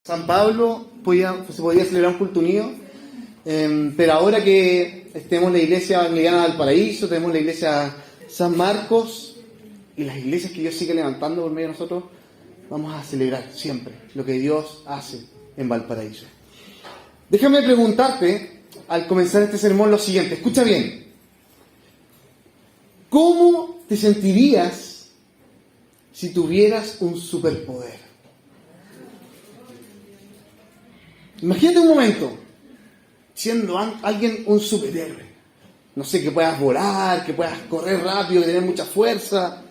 San Pablo se podía celebrar un culto unido, pero ahora que tenemos la iglesia anglicana de Valparaíso, tenemos la iglesia San Marcos y las iglesias que Dios sigue levantando por medio de nosotros, vamos a celebrar siempre lo que Dios hace en Valparaíso. Déjame preguntarte al comenzar este sermón lo siguiente, escucha bien. ¿Cómo te sentirías si tuvieras un superpoder? Imagínate un momento, siendo alguien un superhéroe. No sé, que puedas volar, que puedas correr rápido, que tener mucha fuerza.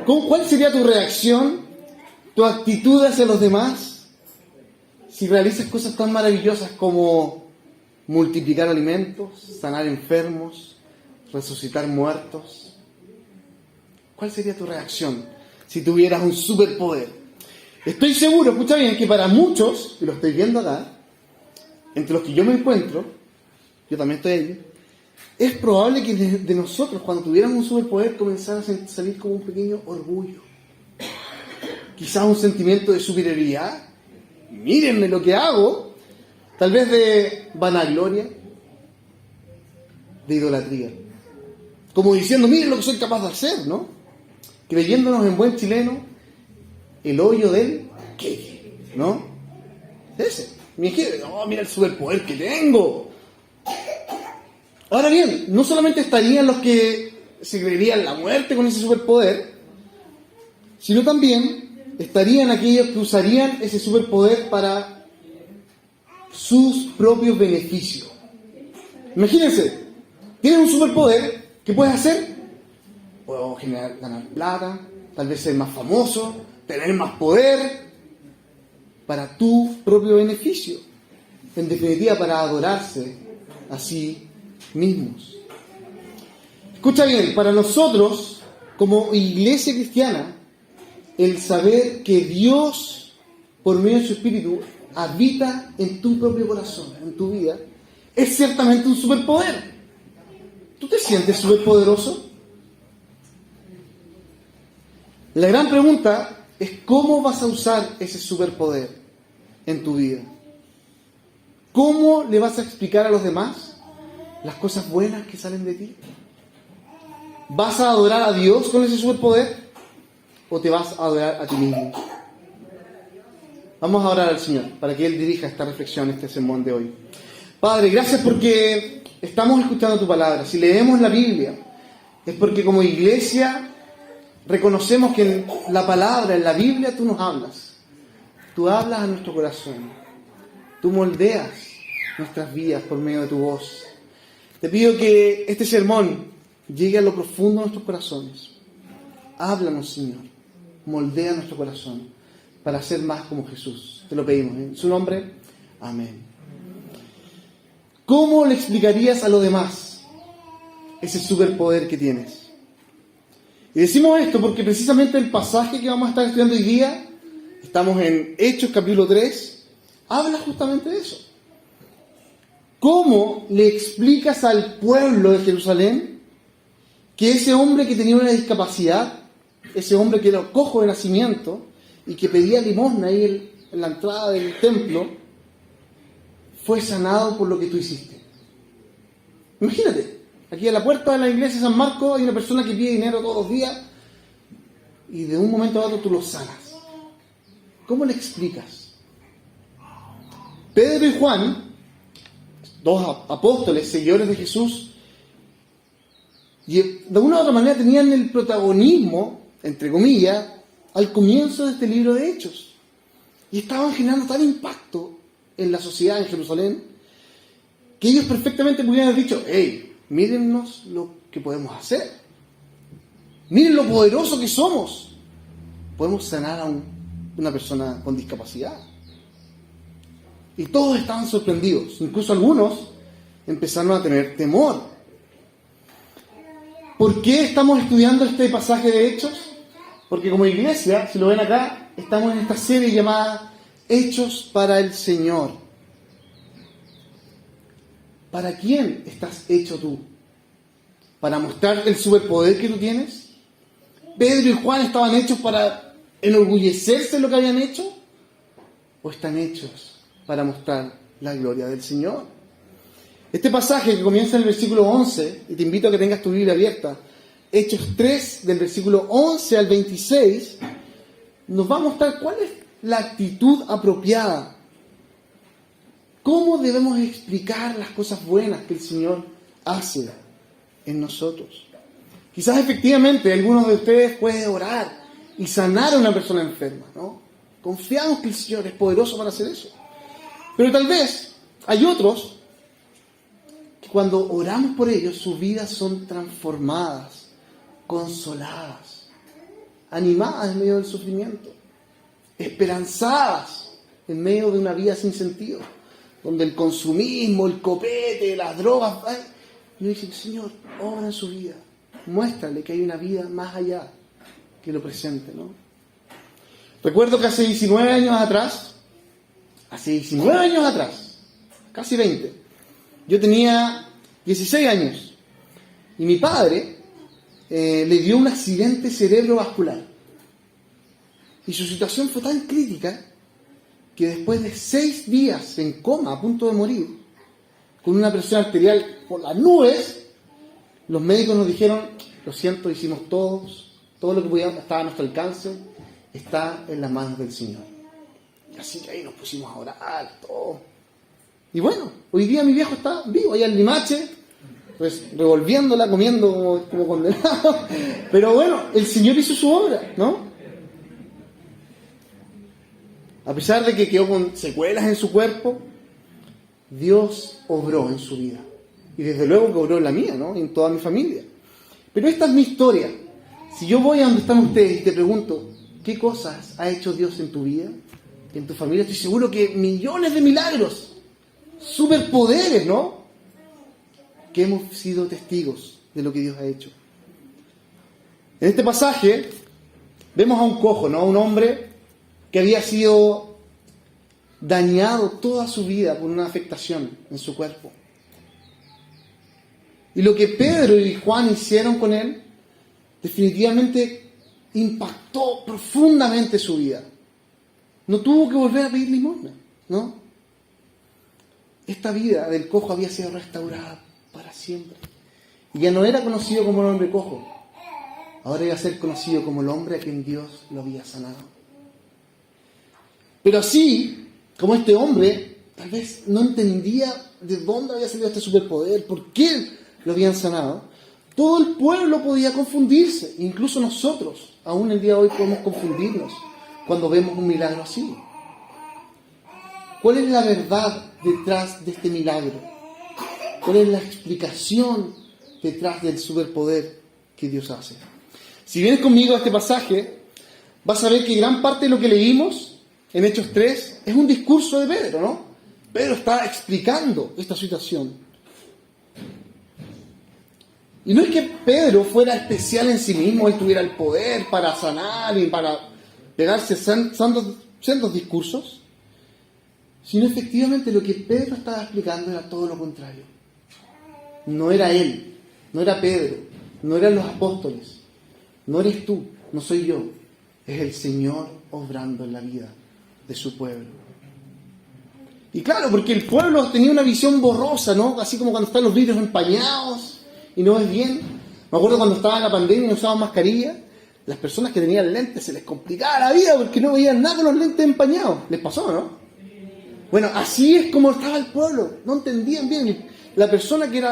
¿Cuál sería tu reacción, tu actitud hacia los demás, si realizas cosas tan maravillosas como multiplicar alimentos, sanar enfermos, resucitar muertos? ¿Cuál sería tu reacción si tuvieras un superpoder? Estoy seguro, escucha bien, que para muchos, y lo estoy viendo acá, entre los que yo me encuentro, yo también estoy ahí, es probable que de nosotros, cuando tuviéramos un superpoder, comenzara a salir como un pequeño orgullo. Quizás un sentimiento de superioridad. Mírenme lo que hago. Tal vez de vanagloria, de idolatría. Como diciendo, miren lo que soy capaz de hacer, ¿no? Creyéndonos en buen chileno, el hoyo del queque, ¿no? Ese. Mira el superpoder que tengo. Ahora bien, no solamente estarían los que se creerían la muerte con ese superpoder, sino también estarían aquellos que usarían ese superpoder para sus propios beneficios. Imagínense, tienes un superpoder, ¿qué puedes hacer? Puedo ganar plata, tal vez ser más famoso, tener más poder para tu propio beneficio. En definitiva, para adorarse a sí mismos. Escucha bien, para nosotros, como iglesia cristiana, el saber que Dios, por medio de su Espíritu, habita en tu propio corazón, en tu vida, es ciertamente un superpoder. ¿Tú te sientes superpoderoso? La gran pregunta es cómo vas a usar ese superpoder en tu vida. ¿Cómo le vas a explicar a los demás las cosas buenas que salen de ti? ¿Vas a adorar a Dios con ese superpoder o te vas a adorar a ti mismo? Vamos a orar al Señor para que Él dirija esta reflexión, este sermón de hoy. Padre, gracias porque estamos escuchando tu palabra. Si leemos la Biblia es porque como iglesia reconocemos que en la palabra, en la Biblia, tú nos hablas. Tú hablas a nuestro corazón. Tú moldeas nuestras vidas por medio de tu voz. Te pido que este sermón llegue a lo profundo de nuestros corazones. Háblanos, Señor. Moldea nuestro corazón para ser más como Jesús. Te lo pedimos. En su nombre, amén. ¿Cómo le explicarías a los demás ese superpoder que tienes? Y decimos esto porque precisamente el pasaje que vamos a estar estudiando hoy día, estamos en Hechos capítulo 3, habla justamente de eso. ¿Cómo le explicas al pueblo de Jerusalén que ese hombre que tenía una discapacidad, ese hombre que era cojo de nacimiento y que pedía limosna ahí en la entrada del templo, fue sanado por lo que tú hiciste? Imagínate. Aquí a la puerta de la iglesia de San Marcos hay una persona que pide dinero todos los días y de un momento a otro tú lo sanas. ¿Cómo le explicas? Pedro y Juan, dos apóstoles, seguidores de Jesús, y de una u otra manera tenían el protagonismo, entre comillas, al comienzo de este libro de Hechos. Y estaban generando tal impacto en la sociedad en Jerusalén que ellos perfectamente pudieran haber dicho, hey, mírennos lo que podemos hacer. Miren lo poderoso que somos. Podemos sanar a una persona con discapacidad. Y todos estaban sorprendidos. Incluso algunos empezaron a tener temor. ¿Por qué estamos estudiando este pasaje de Hechos? Porque como iglesia, si lo ven acá, estamos en esta serie llamada Hechos para el Señor. ¿Para quién estás hecho tú? ¿Para mostrar el superpoder que tú tienes? ¿Pedro y Juan estaban hechos para enorgullecerse de lo que habían hecho? o están hechos para mostrar la gloria del Señor? Este pasaje que comienza en el versículo 11, y te invito a que tengas tu Biblia abierta, Hechos 3, del versículo 11 al 26, nos va a mostrar cuál es la actitud apropiada. ¿Cómo debemos explicar las cosas buenas que el Señor hace en nosotros? Quizás efectivamente algunos de ustedes pueden orar y sanar a una persona enferma, ¿no? Confiamos que el Señor es poderoso para hacer eso. Pero tal vez hay otros que cuando oramos por ellos, sus vidas son transformadas, consoladas, animadas en medio del sufrimiento, esperanzadas en medio de una vida sin sentido, donde el consumismo, el copete, las drogas, y dicen: Señor, obra en su vida, muéstrale que hay una vida más allá que lo presente, ¿no? Recuerdo que hace 19 años atrás, casi 20, yo tenía 16 años, y mi padre le dio un accidente cerebrovascular. Y su situación fue tan crítica que después de 6 días en coma, a punto de morir, con una presión arterial por las nubes, los médicos nos dijeron: lo siento, hicimos todo lo que podíamos, estaba a nuestro alcance, está en las manos del Señor. Así que ahí nos pusimos a orar, todo. Y bueno, hoy día mi viejo está vivo, allá en Limache, pues revolviéndola, comiendo como condenado. Pero bueno, el Señor hizo su obra, ¿no? A pesar de que quedó con secuelas en su cuerpo, Dios obró en su vida. Y desde luego que obró en la mía, ¿no? En toda mi familia. Pero esta es mi historia. Si yo voy a donde están ustedes y te pregunto: ¿qué cosas ha hecho Dios en tu vida, en tu familia? Estoy seguro que millones de milagros, superpoderes, ¿no? Que hemos sido testigos de lo que Dios ha hecho. En este pasaje vemos a un cojo, ¿no? A un hombre que había sido dañado toda su vida por una afectación en su cuerpo. Y lo que Pedro y Juan hicieron con él definitivamente impactó profundamente su vida. No tuvo que volver a pedir limosna, ¿no? Esta vida del cojo había sido restaurada para siempre. Y ya no era conocido como el hombre cojo. Ahora iba a ser conocido como el hombre a quien Dios lo había sanado. Pero así como este hombre tal vez no entendía de dónde había salido este superpoder, por qué lo habían sanado, todo el pueblo podía confundirse. Incluso nosotros, aún el día de hoy, podemos confundirnos cuando vemos un milagro así. ¿Cuál es la verdad detrás de este milagro? ¿Cuál es la explicación detrás del superpoder que Dios hace? Si vienes conmigo a este pasaje, vas a ver que gran parte de lo que leímos en Hechos 3 es un discurso de Pedro, ¿no? Pedro está explicando esta situación. Y no es que Pedro fuera especial en sí mismo, él tuviera el poder para sanar y para pegarse sendos discursos, sino efectivamente lo que Pedro estaba explicando era todo lo contrario. No era él, no era Pedro, no eran los apóstoles, no eres tú, no soy yo, es el Señor obrando en la vida de su pueblo. Y claro, porque el pueblo tenía una visión borrosa, ¿no? Así como cuando están los vidrios empañados y no ves bien. Me acuerdo cuando estaba en la pandemia y no usaban mascarilla, las personas que tenían lentes se les complicaba la vida porque no veían nada con los lentes empañados. ¿Les pasó, no? Bueno, así es como estaba el pueblo. No entendían bien. La persona que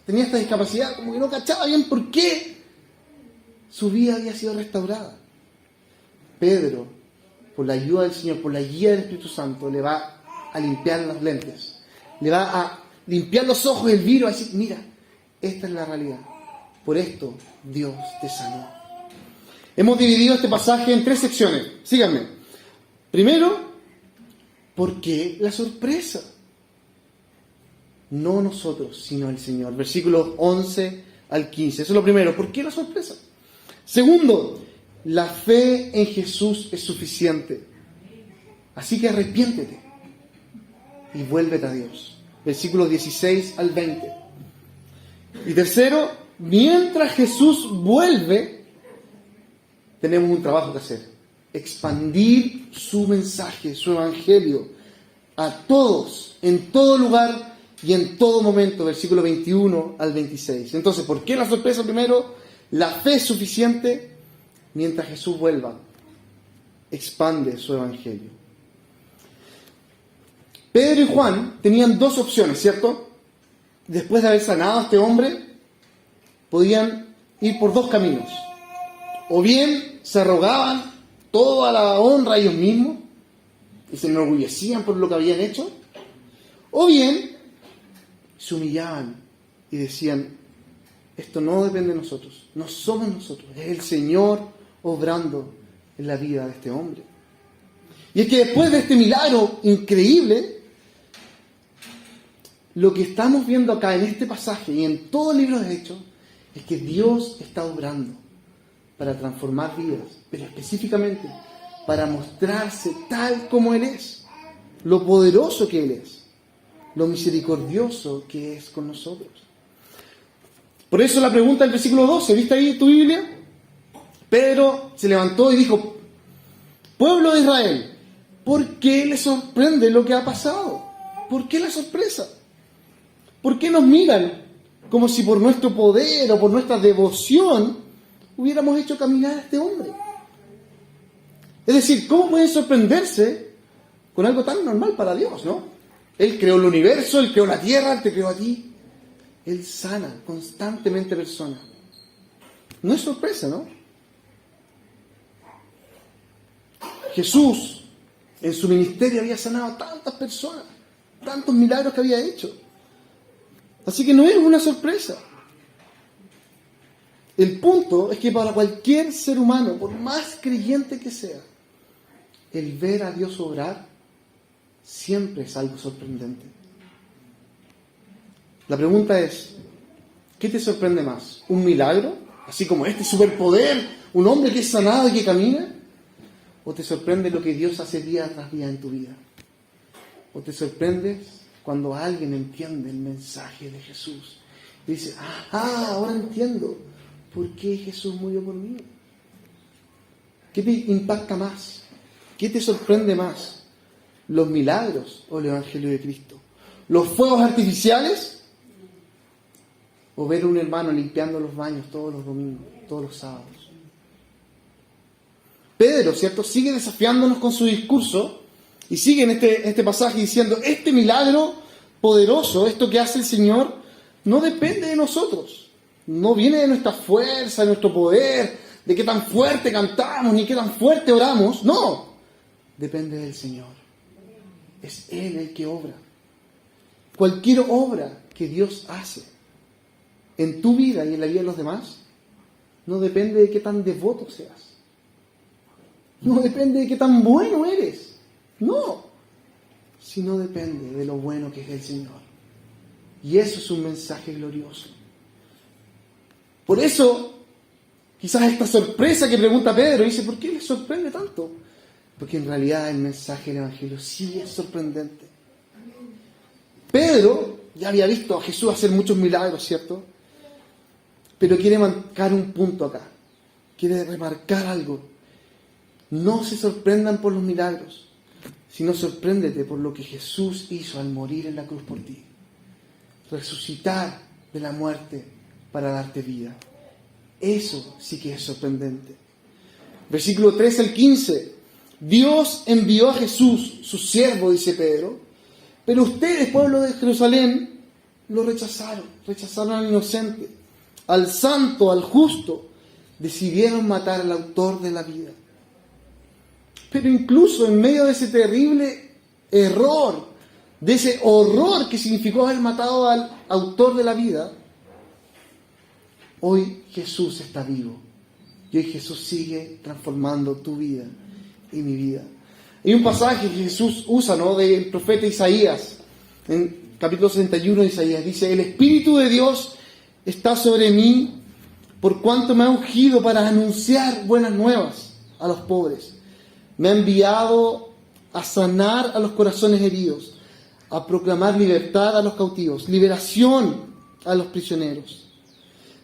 tenía esta discapacidad como que no cachaba bien por qué su vida había sido restaurada. Pedro, por la ayuda del Señor, por la guía del Espíritu Santo, le va a limpiar las lentes. Le va a limpiar los ojos del vidrio, a decir: mira, esta es la realidad. Por esto Dios te sanó. Hemos dividido este pasaje en 3 secciones. Síganme. Primero, ¿por qué la sorpresa? No nosotros, sino el Señor. Versículos 11 al 15. Eso es lo primero. ¿Por qué la sorpresa? Segundo, la fe en Jesús es suficiente. Así que arrepiéntete y vuélvete a Dios. Versículos 16 al 20. Y tercero, mientras Jesús vuelve, tenemos un trabajo que hacer. expandir su mensaje, su evangelio, a todos, en todo lugar y en todo momento, versículo 21 al 26. Entonces, ¿por qué la sorpresa primero? La fe es suficiente mientras Jesús vuelva. Expande su evangelio. Pedro y Juan tenían dos opciones, ¿cierto? Después de haber sanado a este hombre, podían ir por dos caminos. O bien se arrogaban toda la honra a ellos mismos y se enorgullecían por lo que habían hecho, o bien se humillaban y decían: esto no depende de nosotros, no somos nosotros, es el Señor obrando en la vida de este hombre. Y es que después de este milagro increíble, lo que estamos viendo acá en este pasaje y en todo el libro de Hechos es que Dios está obrando para transformar vidas, pero específicamente para mostrarse tal como Él es, lo poderoso que Él es, lo misericordioso que es con nosotros. Por eso la pregunta del versículo 12, ¿viste ahí tu Biblia? Pedro se levantó y dijo: pueblo de Israel, ¿por qué les sorprende lo que ha pasado? ¿Por qué la sorpresa? ¿Por qué nos miran como si por nuestro poder o por nuestra devoción hubiéramos hecho caminar a este hombre? Es decir, ¿cómo pueden sorprenderse con algo tan normal para Dios, no? Él creó el universo, Él creó la tierra, Él te creó a ti. Él sana constantemente personas. No es sorpresa, ¿no? Jesús en su ministerio había sanado a tantas personas, tantos milagros que había hecho. Así que no es una sorpresa. El punto es que para cualquier ser humano, por más creyente que sea, el ver a Dios obrar siempre es algo sorprendente. La pregunta es: ¿qué te sorprende más? ¿Un milagro? Así como este superpoder, un hombre que es sanado y que camina. ¿O te sorprende lo que Dios hace día tras día en tu vida? ¿O te sorprendes cuando alguien entiende el mensaje de Jesús y dice: ahora entiendo por qué Jesús murió por mí? ¿Qué te impacta más? ¿Qué te sorprende más? ¿Los milagros o el Evangelio de Cristo? ¿Los fuegos artificiales? ¿O ver a un hermano limpiando los baños todos los domingos, todos los sábados? Pedro, ¿cierto?, sigue desafiándonos con su discurso y sigue en este pasaje diciendo: este milagro poderoso, esto que hace el Señor, no depende de nosotros, no viene de nuestra fuerza, de nuestro poder, de qué tan fuerte cantamos, ni qué tan fuerte oramos, no, depende del Señor. Es Él el que obra. Cualquier obra que Dios hace en tu vida y en la vida de los demás no depende de qué tan devoto seas. No depende de qué tan bueno eres. No. Sino depende de lo bueno que es el Señor. Y eso es un mensaje glorioso. Por eso, quizás esta sorpresa que pregunta Pedro, dice: ¿por qué les sorprende tanto? Porque en realidad el mensaje del Evangelio sí es sorprendente. Pedro ya había visto a Jesús hacer muchos milagros, ¿cierto? Pero quiere marcar un punto acá. Quiere remarcar algo. No se sorprendan por los milagros, sino sorpréndete por lo que Jesús hizo al morir en la cruz por ti. Resucitar de la muerte para darte vida. Eso sí que es sorprendente. Versículo 13 al 15. Dios envió a Jesús, su siervo, dice Pedro, pero ustedes, pueblo de Jerusalén, lo rechazaron al inocente, al santo, al justo, decidieron matar al autor de la vida. Pero incluso en medio de ese terrible error, de ese horror que significó haber matado al autor de la vida, hoy Jesús está vivo. Y hoy Jesús sigue transformando tu vida y mi vida. Hay un pasaje que Jesús usa, ¿no?, del profeta Isaías, en capítulo 61 de Isaías. Dice: el Espíritu de Dios está sobre mí, por cuanto me ha ungido para anunciar buenas nuevas a los pobres. Me ha enviado a sanar a los corazones heridos, a proclamar libertad a los cautivos, liberación a los prisioneros.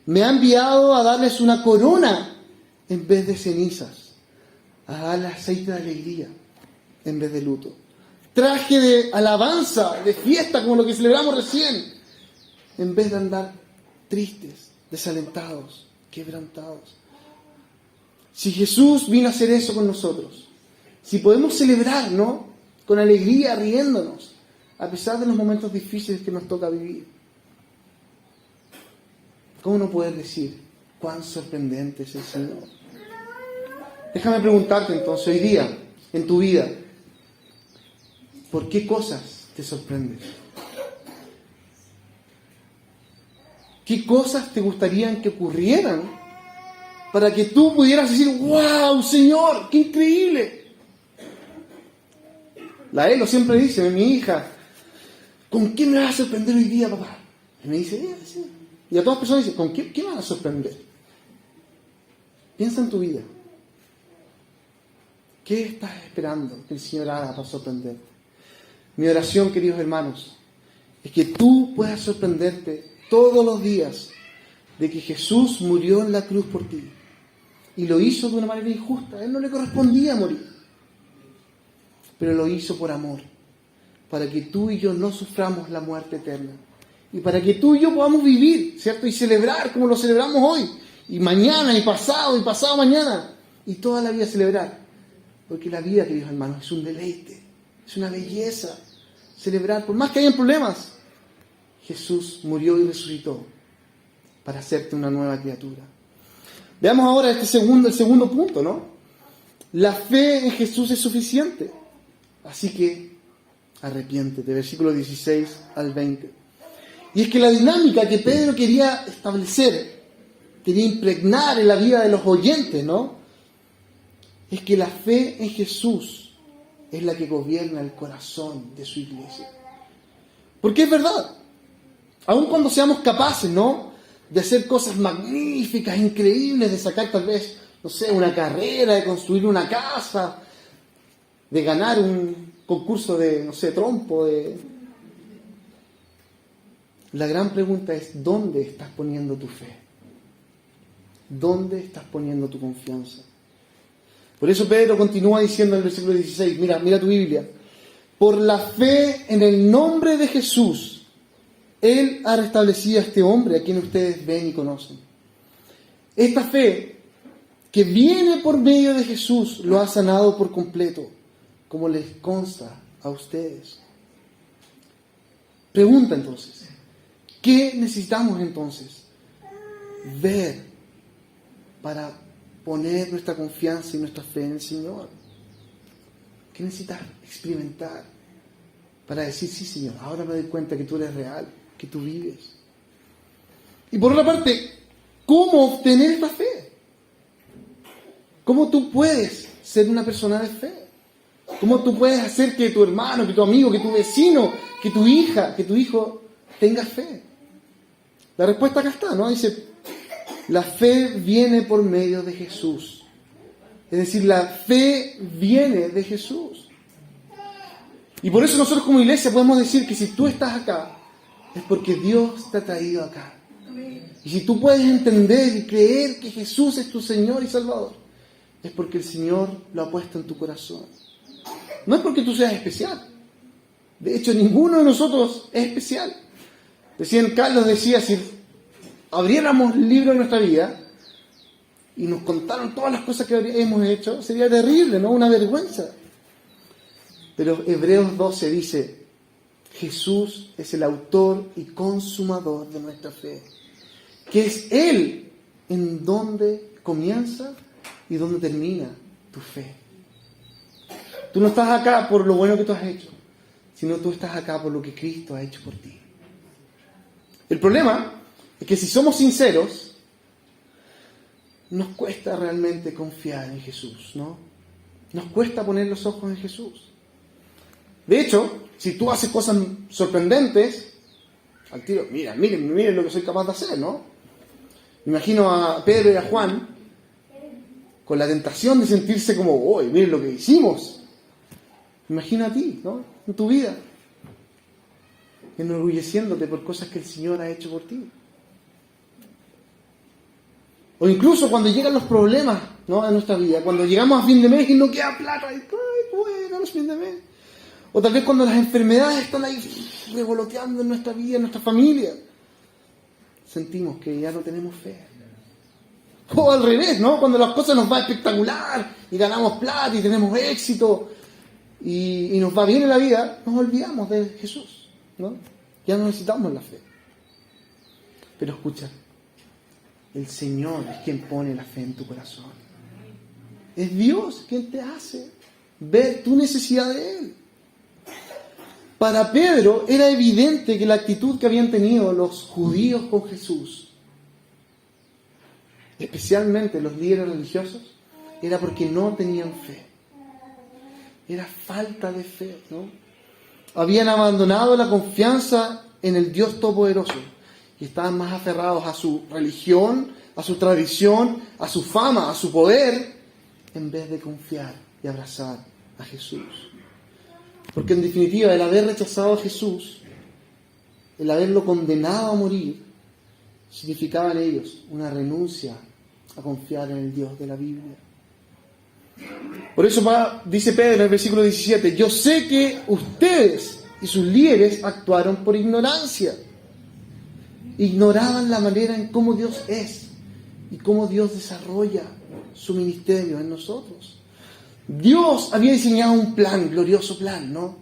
Me ha enviado a darles una corona en vez de cenizas, Dale aceite de alegría en vez de luto. Traje de alabanza, de fiesta, como lo que celebramos recién, en vez de andar tristes, desalentados, quebrantados. Si Jesús vino a hacer eso con nosotros, si podemos celebrar, ¿no?, con alegría, riéndonos, a pesar de los momentos difíciles que nos toca vivir, ¿cómo no poder decir cuán sorprendente es el Señor? Déjame preguntarte entonces hoy día, en tu vida, ¿por qué cosas te sorprenden? ¿Qué cosas te gustarían que ocurrieran para que tú pudieras decir, wow, Señor, qué increíble? La Elo siempre dice, mi hija, ¿con qué me vas a sorprender hoy día, papá? Y me dice, sí. Y a todas las personas dicen, ¿con qué me vas a sorprender? Piensa en tu vida. ¿Qué estás esperando que el Señor haga para sorprenderte? Mi oración, queridos hermanos, es que tú puedas sorprenderte todos los días de que Jesús murió en la cruz por ti. Y lo hizo de una manera injusta. A Él no le correspondía morir. Pero lo hizo por amor. Para que tú y yo no suframos la muerte eterna. Y para que tú y yo podamos vivir, ¿cierto? Y celebrar como lo celebramos hoy. Y mañana, y pasado mañana. Y toda la vida celebrar. Porque la vida, queridos hermanos, es un deleite. Es una belleza. Celebrar, por más que hayan problemas. Jesús murió y resucitó para hacerte una nueva criatura. Veamos ahora el segundo punto, ¿no? La fe en Jesús es suficiente. Así que arrepiéntete. Versículo 16 al 20. Y es que la dinámica que Pedro quería establecer, quería impregnar en la vida de los oyentes, ¿no?, es que la fe en Jesús es la que gobierna el corazón de su iglesia. Porque es verdad. Aun cuando seamos capaces, ¿no?, de hacer cosas magníficas, increíbles, de sacar tal vez, no sé, una carrera, de construir una casa, de ganar un concurso de, no sé, trompo, La gran pregunta es, ¿dónde estás poniendo tu fe? ¿Dónde estás poniendo tu confianza? Por eso Pedro continúa diciendo en el versículo 16, mira tu Biblia. Por la fe en el nombre de Jesús, Él ha restablecido a este hombre a quien ustedes ven y conocen. Esta fe que viene por medio de Jesús lo ha sanado por completo, como les consta a ustedes. Pregunta entonces, ¿qué necesitamos entonces? Ver para poner nuestra confianza y nuestra fe en el Señor. ¿Qué necesitas experimentar para decir, sí, Señor, ahora me doy cuenta que tú eres real, que tú vives? Y por otra parte, ¿cómo obtener esta fe? ¿Cómo tú puedes ser una persona de fe? ¿Cómo tú puedes hacer que tu hermano, que tu amigo, que tu vecino, que tu hija, que tu hijo tenga fe? La respuesta acá está, ¿no? Dice, la fe viene por medio de Jesús. Es decir, la fe viene de Jesús. Y por eso nosotros como iglesia podemos decir que si tú estás acá, es porque Dios te ha traído acá. Y si tú puedes entender y creer que Jesús es tu Señor y Salvador, es porque el Señor lo ha puesto en tu corazón. No es porque tú seas especial. De hecho, ninguno de nosotros es especial. Recién Carlos decía, si abriéramos el libro de nuestra vida y nos contaron todas las cosas que hemos hecho, sería terrible, ¿no? Una vergüenza. Pero Hebreos 12 dice, Jesús es el autor y consumador de nuestra fe. Que es Él en donde comienza y donde termina tu fe. Tú no estás acá por lo bueno que tú has hecho, sino tú estás acá por lo que Cristo ha hecho por ti. El problema es que si somos sinceros, nos cuesta realmente confiar en Jesús, ¿no? Nos cuesta poner los ojos en Jesús. De hecho, si tú haces cosas sorprendentes, al tiro, miren lo que soy capaz de hacer, ¿no? Me imagino a Pedro y a Juan con la tentación de sentirse como, uy, miren lo que hicimos. Me imagino a ti, ¿no? En tu vida, enorgulleciéndote por cosas que el Señor ha hecho por ti. O incluso cuando llegan los problemas ¿no? En nuestra vida. Cuando llegamos a fin de mes y no queda plata, y bueno, es fin de mes. O tal vez cuando las enfermedades están ahí revoloteando en nuestra vida, en nuestra familia, sentimos que ya no tenemos fe. O al revés, ¿no? Cuando las cosas nos va espectacular y ganamos plata y tenemos éxito y nos va bien en la vida, nos olvidamos de Jesús, ¿no? Ya no necesitamos la fe. Pero escucha, el Señor es quien pone la fe en tu corazón. Es Dios quien te hace ver tu necesidad de Él. Para Pedro era evidente que la actitud que habían tenido los judíos con Jesús, especialmente los líderes religiosos, era porque no tenían fe. Era falta de fe, ¿no? Habían abandonado la confianza en el Dios Todopoderoso y estaban más aferrados a su religión, a su tradición, a su fama, a su poder, en vez de confiar y abrazar a Jesús. Porque en definitiva, el haber rechazado a Jesús, el haberlo condenado a morir, significaba en ellos una renuncia a confiar en el Dios de la Biblia. Por eso dice Pedro en el versículo 17, yo sé que ustedes y sus líderes actuaron por ignorancia. Ignoraban la manera en cómo Dios es y cómo Dios desarrolla su ministerio en nosotros. Dios había diseñado un plan, glorioso plan, ¿no?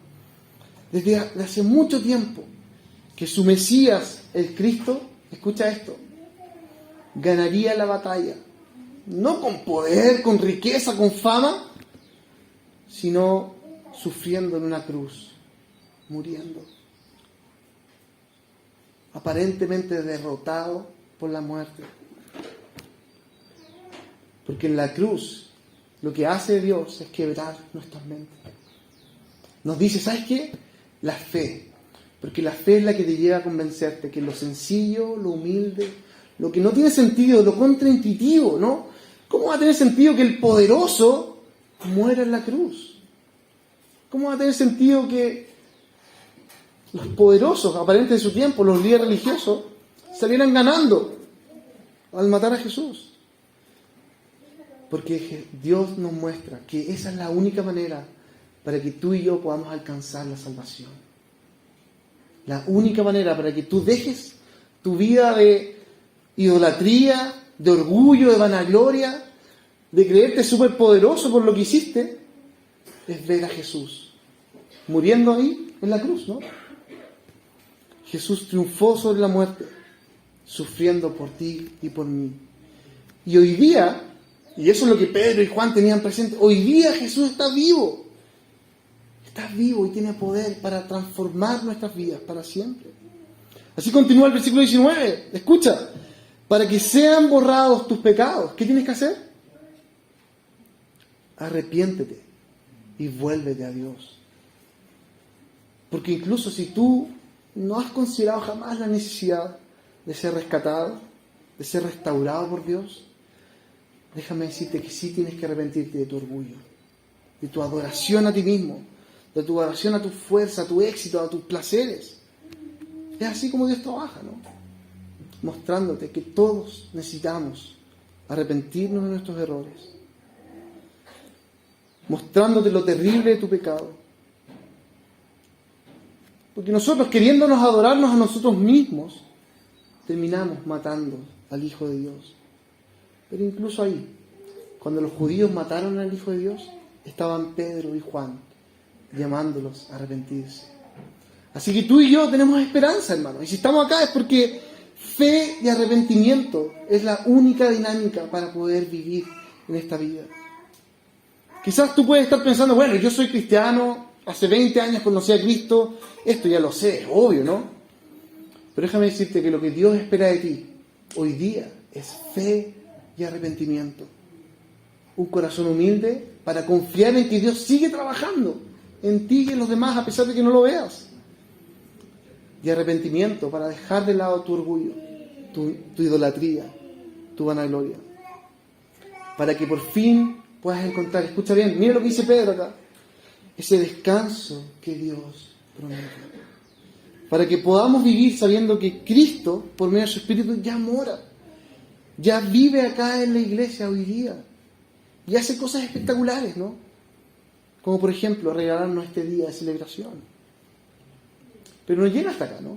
Desde hace mucho tiempo, que su Mesías, el Cristo, escucha esto, ganaría la batalla, no con poder, con riqueza, con fama, sino sufriendo en una cruz, muriendo, aparentemente derrotado por la muerte. Porque en la cruz lo que hace Dios es quebrar nuestras mentes. Nos dice, ¿sabes qué? La fe. Porque la fe es la que te lleva a convencerte que lo sencillo, lo humilde, lo que no tiene sentido, lo contraintuitivo, ¿no? ¿Cómo va a tener sentido que el poderoso muera en la cruz? ¿Cómo va a tener sentido que los poderosos, aparentes de su tiempo, los líderes religiosos, salieran ganando al matar a Jesús? Porque Dios nos muestra que esa es la única manera para que tú y yo podamos alcanzar la salvación. La única manera para que tú dejes tu vida de idolatría, de orgullo, de vanagloria, de creerte superpoderoso por lo que hiciste, es ver a Jesús muriendo ahí en la cruz, ¿no? Jesús triunfó sobre la muerte, sufriendo por ti y por mí. Y hoy día, y eso es lo que Pedro y Juan tenían presente, hoy día Jesús está vivo. Está vivo y tiene poder para transformar nuestras vidas para siempre. Así continúa el versículo 19. Escucha, para que sean borrados tus pecados, ¿qué tienes que hacer? Arrepiéntete y vuélvete a Dios. Porque incluso si tú no has considerado jamás la necesidad de ser rescatado, de ser restaurado por Dios, déjame decirte que sí tienes que arrepentirte de tu orgullo, de tu adoración a ti mismo, de tu adoración a tu fuerza, a tu éxito, a tus placeres. Es así como Dios trabaja, ¿no? Mostrándote que todos necesitamos arrepentirnos de nuestros errores, mostrándote lo terrible de tu pecado. Porque nosotros, queriéndonos adorarnos a nosotros mismos, terminamos matando al Hijo de Dios. Pero incluso ahí, cuando los judíos mataron al Hijo de Dios, estaban Pedro y Juan llamándolos a arrepentirse. Así que tú y yo tenemos esperanza, hermano. Y si estamos acá es porque fe y arrepentimiento es la única dinámica para poder vivir en esta vida. Quizás tú puedes estar pensando, bueno, yo soy cristiano, hace 20 años conocí a Cristo, esto ya lo sé, es obvio, ¿no? Pero déjame decirte que lo que Dios espera de ti hoy día es fe y arrepentimiento. Un corazón humilde para confiar en que Dios sigue trabajando en ti y en los demás a pesar de que no lo veas. Y arrepentimiento para dejar de lado tu orgullo, tu idolatría, tu vanagloria. Para que por fin puedas encontrar, escucha bien, mira lo que dice Pedro acá, ese descanso que Dios promete. Para que podamos vivir sabiendo que Cristo, por medio de su Espíritu, ya mora. Ya vive acá en la iglesia hoy día. y hace cosas espectaculares, ¿no? Como por ejemplo regalarnos este día de celebración. Pero no llega hasta acá, ¿no?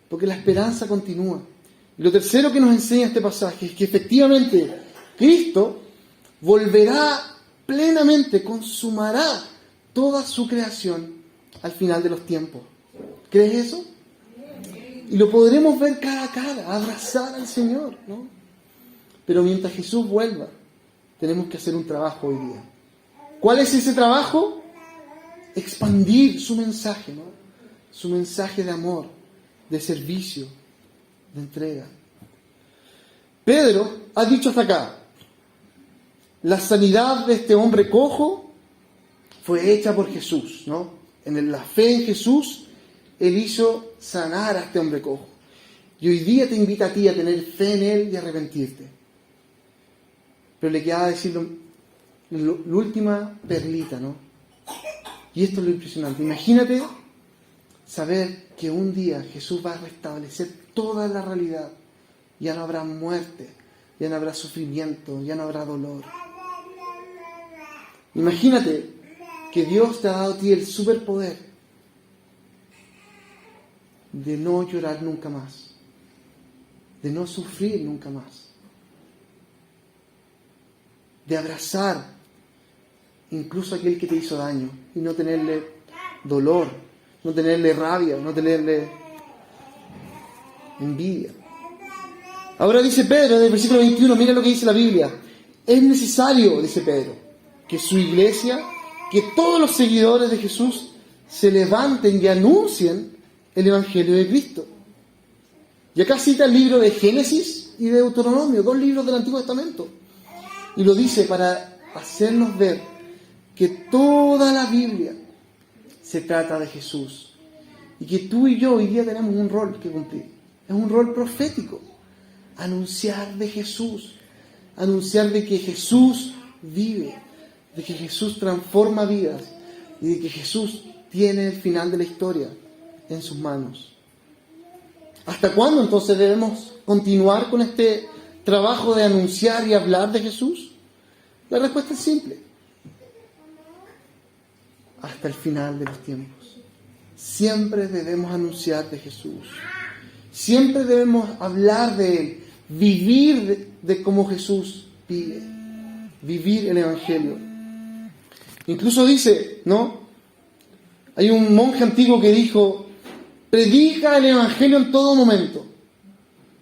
Porque la esperanza continúa. Y lo tercero que nos enseña este pasaje es que efectivamente Cristo volverá plenamente, consumará toda su creación al final de los tiempos. ¿Crees eso? Y lo podremos ver cara a cara, abrazar al Señor, ¿no? Pero mientras Jesús vuelva, tenemos que hacer un trabajo hoy día. ¿Cuál es ese trabajo? Expandir su mensaje, ¿no? Su mensaje de amor, de servicio, de entrega. Pedro ha dicho hasta acá, la sanidad de este hombre cojo fue hecha por Jesús, ¿no? En la fe en Jesús, Él hizo sanar a este hombre cojo. Y hoy día te invita a ti a tener fe en Él y a arrepentirte. Pero le queda decir la última perlita, ¿no? Y esto es lo impresionante. Imagínate saber que un día Jesús va a restablecer toda la realidad. Ya no habrá muerte, ya no habrá sufrimiento, ya no habrá dolor. Imagínate que Dios te ha dado a ti el superpoder de no llorar nunca más, de no sufrir nunca más, de abrazar incluso a aquel que te hizo daño y no tenerle dolor, no tenerle rabia, no tenerle envidia. Ahora dice Pedro en el versículo 21, mira lo que dice la Biblia. Es necesario, dice Pedro, que su iglesia, que todos los seguidores de Jesús se levanten y anuncien el Evangelio de Cristo. Y acá cita el libro de Génesis y de Deuteronomio, 2 libros del Antiguo Testamento. Y lo dice para hacernos ver que toda la Biblia se trata de Jesús. Y que tú y yo hoy día tenemos un rol que cumplir. Es un rol profético. Anunciar de Jesús. Anunciar de que Jesús vive. De que Jesús transforma vidas. Y de que Jesús tiene el final de la historia en sus manos. ¿Hasta cuándo entonces debemos continuar con este trabajo de anunciar y hablar de Jesús? La respuesta es simple. Hasta el final de los tiempos. Siempre debemos anunciar de Jesús. Siempre debemos hablar de Él. Vivir de cómo Jesús vive. Vivir el Evangelio. Incluso dice, ¿no? Hay un monje antiguo que dijo, predica el Evangelio en todo momento.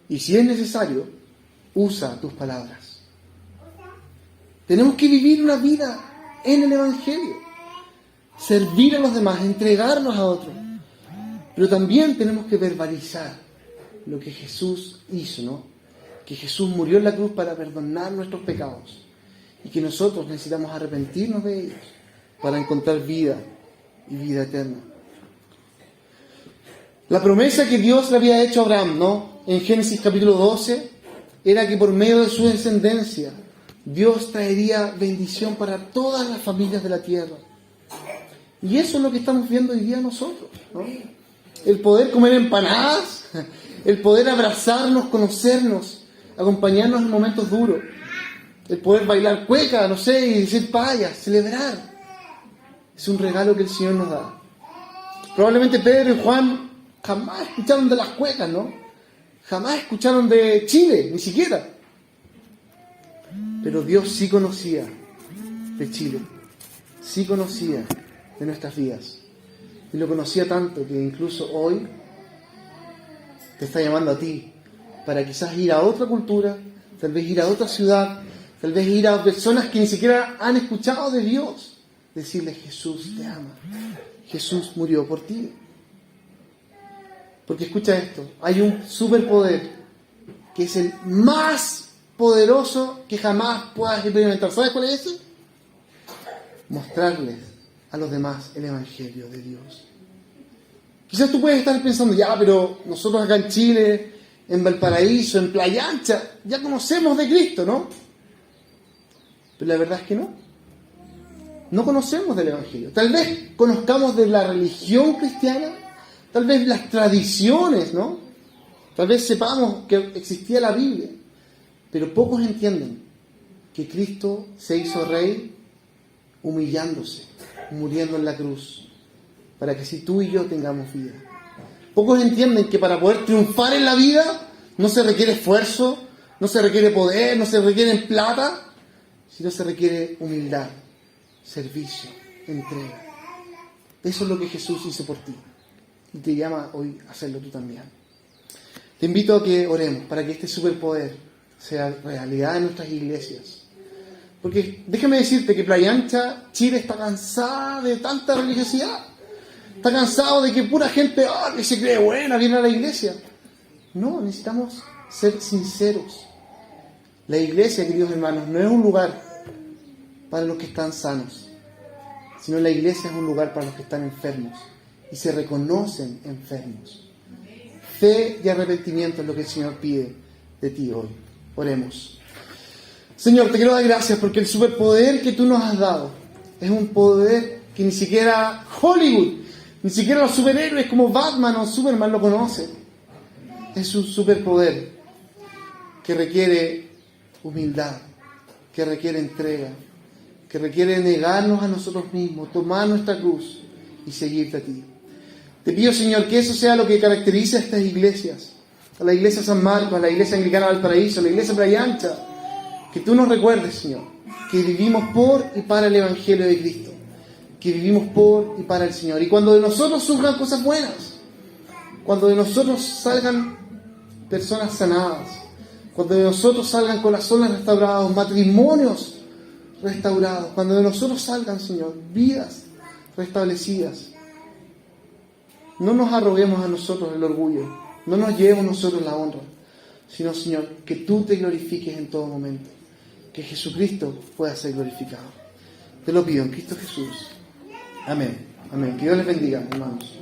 Y si es necesario, usa tus palabras. Tenemos que vivir una vida en el Evangelio. Servir a los demás, entregarnos a otros. Pero también tenemos que verbalizar lo que Jesús hizo, ¿no? Que Jesús murió en la cruz para perdonar nuestros pecados. Y que nosotros necesitamos arrepentirnos de ellos para encontrar vida y vida eterna. La promesa que Dios le había hecho a Abraham, ¿no? En Génesis capítulo 12, era que por medio de su descendencia Dios traería bendición para todas las familias de la tierra. Y eso es lo que estamos viendo hoy día nosotros, ¿no? El poder comer empanadas, el poder abrazarnos, conocernos, acompañarnos en momentos duros, el poder bailar cueca, no sé, y decir payas, celebrar. Es un regalo que el Señor nos da. Probablemente Pedro y Juan jamás escucharon de las cuecas, ¿no? Jamás escucharon de Chile, ni siquiera. Pero Dios sí conocía de Chile, sí conocía de nuestras vidas. Y lo conocía tanto que incluso hoy te está llamando a ti para quizás ir a otra cultura, tal vez ir a otra ciudad, tal vez ir a personas que ni siquiera han escuchado de Dios. Decirles, Jesús te ama, Jesús murió por ti. Porque escucha esto, hay un superpoder que es el más poderoso que jamás puedas experimentar. ¿Sabes cuál es ese? Mostrarles a los demás el Evangelio de Dios. Quizás tú puedes estar pensando, ya, pero nosotros acá en Chile, en Valparaíso, en Playa Ancha, ya conocemos de Cristo, ¿no? Pero la verdad es que no. No conocemos del Evangelio. Tal vez conozcamos de la religión cristiana, tal vez las tradiciones, ¿no? Tal vez sepamos que existía la Biblia, pero pocos entienden que Cristo se hizo rey humillándose, muriendo en la cruz, para que si tú y yo tengamos vida. Pocos entienden que para poder triunfar en la vida no se requiere esfuerzo, no se requiere poder, no se requiere plata, sino se requiere humildad, servicio, entrega. Eso es lo que Jesús hizo por ti y te llama hoy a hacerlo tú también. Te invito a que oremos para que este superpoder sea realidad en nuestras iglesias. Porque déjame decirte que Playa Ancha, Chile, está cansada de tanta religiosidad. Está cansado de que pura gente que se cree buena viene a la iglesia. No, necesitamos ser sinceros. La iglesia, queridos hermanos, no es un lugar para los que están sanos, sino la iglesia es un lugar para los que están enfermos y se reconocen enfermos. Fe y arrepentimiento es lo que el Señor pide de ti hoy. Oremos. Señor, te quiero dar gracias porque el superpoder que tú nos has dado es un poder que ni siquiera Hollywood, ni siquiera los superhéroes como Batman o Superman lo conocen. Es un superpoder que requiere humildad, que requiere entrega, que requiere negarnos a nosotros mismos, tomar nuestra cruz y seguirte a ti. Te pido, Señor, que eso sea lo que caracteriza a estas iglesias, a la iglesia San Marcos, a la iglesia Anglicana Valparaíso, a la iglesia Playa Ancha, que tú nos recuerdes, Señor, que vivimos por y para el Evangelio de Cristo, que vivimos por y para el Señor. Y cuando de nosotros surjan cosas buenas, cuando de nosotros salgan personas sanadas, cuando de nosotros salgan corazones restaurados, matrimonios restaurados, cuando de nosotros salgan, Señor, vidas restablecidas, no nos arroguemos a nosotros el orgullo, no nos llevemos nosotros la honra, sino, Señor, que tú te glorifiques en todo momento, que Jesucristo pueda ser glorificado. Te lo pido en Cristo Jesús. Amén. Amén. Que Dios les bendiga, hermanos.